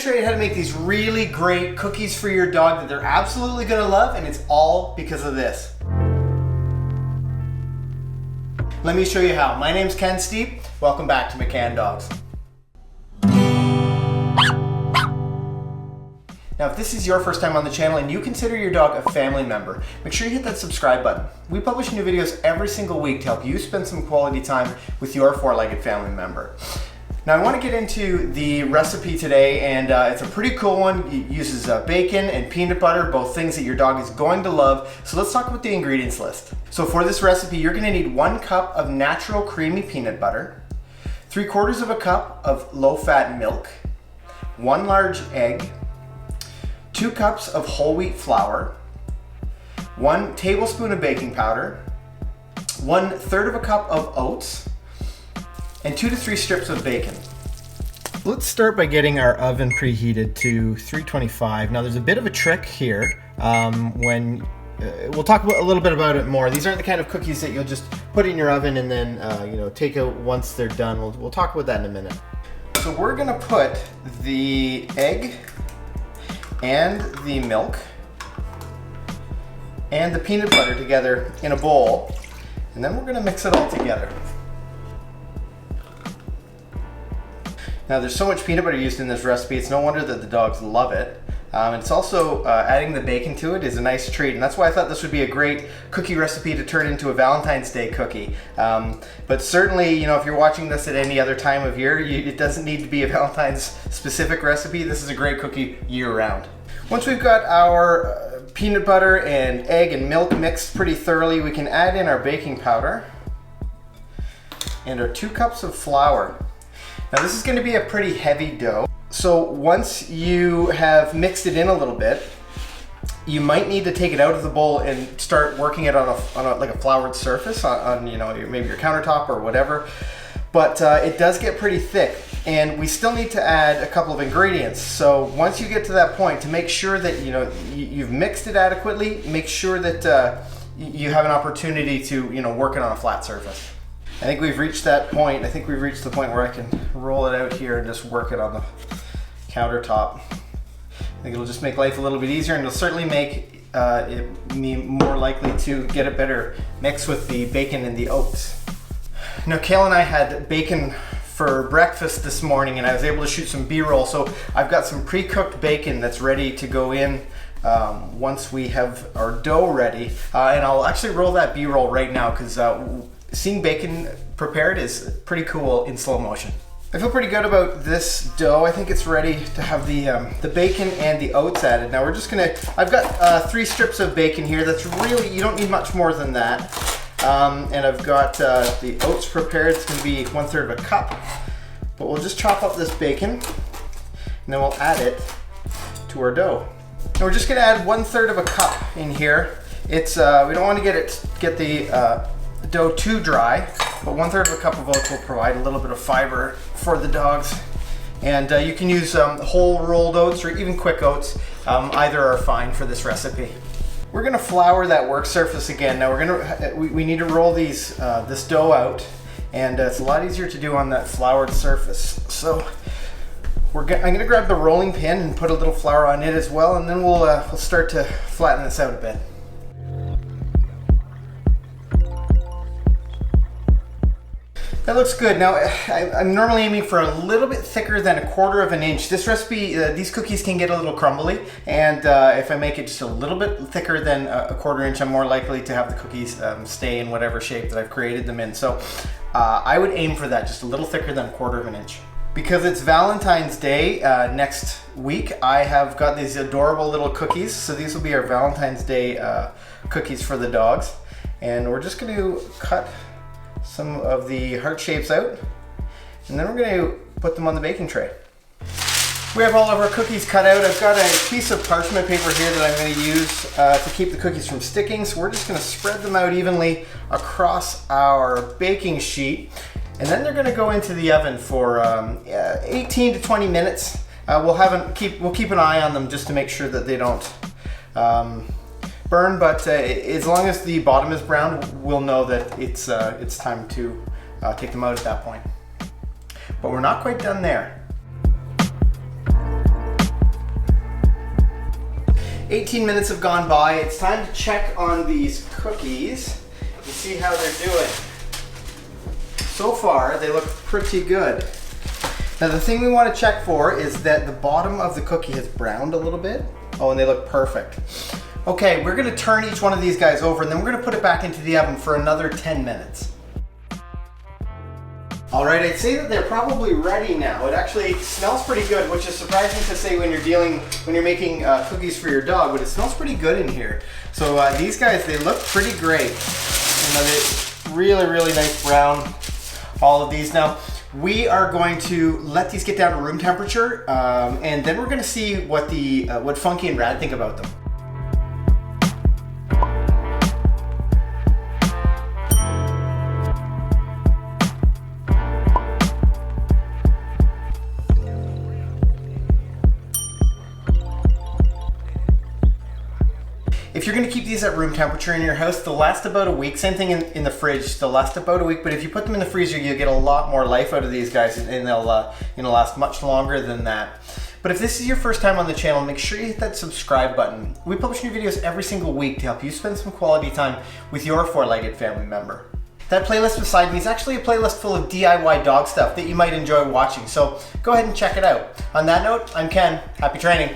show you how to make these really great cookies for your dog that they're absolutely gonna love, and it's all because of this. Let me show you how. My name's Ken Steep. Welcome back to McCann Dogs. Now, if this is your first time on the channel and you consider your dog a family member, make sure you hit that subscribe button. We publish new videos every single week to help you spend some quality time with your four-legged family member. Now, I want to get into the recipe today, and it's a pretty cool one. It uses bacon and peanut butter, both things that your dog is going to love. So let's talk about the ingredients list. So for this recipe, you're going to need 1 cup of natural creamy peanut butter, 3/4 of a cup of low-fat milk, 1 large egg, 2 cups of whole wheat flour, 1 tablespoon of baking powder, 1/3 of a cup of oats, and 2 to 3 strips of bacon. Let's start by getting our oven preheated to 325. Now there's a bit of a trick here. We'll talk a little bit about it more. These aren't the kind of cookies that you'll just put in your oven and then take out once they're done. We'll talk about that in a minute. So we're gonna put the egg and the milk and the peanut butter together in a bowl, and then we're gonna mix it all together. Now there's so much peanut butter used in this recipe, it's no wonder that the dogs love it. It's also, adding the bacon to it is a nice treat, and that's why I thought this would be a great cookie recipe to turn into a Valentine's Day cookie. But certainly, if you're watching this at any other time of year, it doesn't need to be a Valentine's specific recipe. This is a great cookie year round. Once we've got our peanut butter and egg and milk mixed pretty thoroughly, we can add in our baking powder and our 2 cups of flour. Now this is going to be a pretty heavy dough. So once you have mixed it in a little bit, you might need to take it out of the bowl and start working it on a floured surface on maybe your countertop or whatever. But it does get pretty thick, and we still need to add a couple of ingredients. So once you get to that point, to make sure that you've mixed it adequately, make sure that you have an opportunity to work it on a flat surface. I think we've reached that point. I think we've reached the point where I can roll it out here and just work it on the countertop. I think it'll just make life a little bit easier, and it'll certainly make me more likely to get a better mix with the bacon and the oats. Now, Kale and I had bacon for breakfast this morning, and I was able to shoot some B-roll. So I've got some pre-cooked bacon that's ready to go in once we have our dough ready. And I'll actually roll that B-roll right now, because seeing bacon prepared is pretty cool in slow motion. I feel pretty good about this dough. I think it's ready to have the bacon and the oats added. Now we're just gonna, I've got 3 strips of bacon here. That's really, you don't need much more than that. And I've got the oats prepared. It's gonna be 1/3 of a cup. But we'll just chop up this bacon, and then we'll add it to our dough. And we're just gonna add 1/3 of a cup in here. It's we don't want to get the dough too dry, but 1/3 of a cup of oats will provide a little bit of fiber for the dogs. And you can use whole rolled oats or even quick oats. Either are fine for this recipe. We're gonna flour that work surface again. Now we need to roll this dough out, and it's a lot easier to do on that floured surface. So I'm gonna grab the rolling pin and put a little flour on it as well, and then we'll start to flatten this out a bit. That looks good. Now, I'm normally aiming for a little bit thicker than 1/4 of an inch. This recipe, these cookies can get a little crumbly, and if I make it just a little bit thicker than a 1/4 inch, I'm more likely to have the cookies stay in whatever shape that I've created them in. So I would aim for that, just a little thicker than 1/4 of an inch. Because it's Valentine's Day next week, I have got these adorable little cookies. So these will be our Valentine's Day cookies for the dogs. And we're just going to cut some of the heart shapes out, and then we're going to put them on the baking tray. We have all of our cookies cut out. I've got a piece of parchment paper here that I'm going to use to keep the cookies from sticking. So we're just going to spread them out evenly across our baking sheet, and then they're going to go into the oven for 18 to 20 minutes. We'll keep an eye on them just to make sure that they don't burn, but as long as the bottom is brown, we'll know that it's time to take them out at that point. But we're not quite done there. 18 minutes have gone by. It's time to check on these cookies and see how they're doing. So far, they look pretty good. Now the thing we want to check for is that the bottom of the cookie has browned a little bit. Oh, and they look perfect. Okay, we're gonna turn each one of these guys over and then we're gonna put it back into the oven for another 10 minutes. All right, I'd say that they're probably ready now. It actually smells pretty good, which is surprising to say when you're making cookies for your dog, but it smells pretty good in here. So these guys, they look pretty great. You know, they really, really nice brown, all of these. Now, we are going to let these get down to room temperature, and then we're gonna see what Funky and Rad think about them. If you're going to keep these at room temperature in your house, they'll last about a week. Same thing in the fridge, they'll last about a week, but if you put them in the freezer, you'll get a lot more life out of these guys, and they'll last much longer than that. But if this is your first time on the channel, make sure you hit that subscribe button. We publish new videos every single week to help you spend some quality time with your four-legged family member. That playlist beside me is actually a playlist full of DIY dog stuff that you might enjoy watching, so go ahead and check it out. On that note, I'm Ken. Happy training.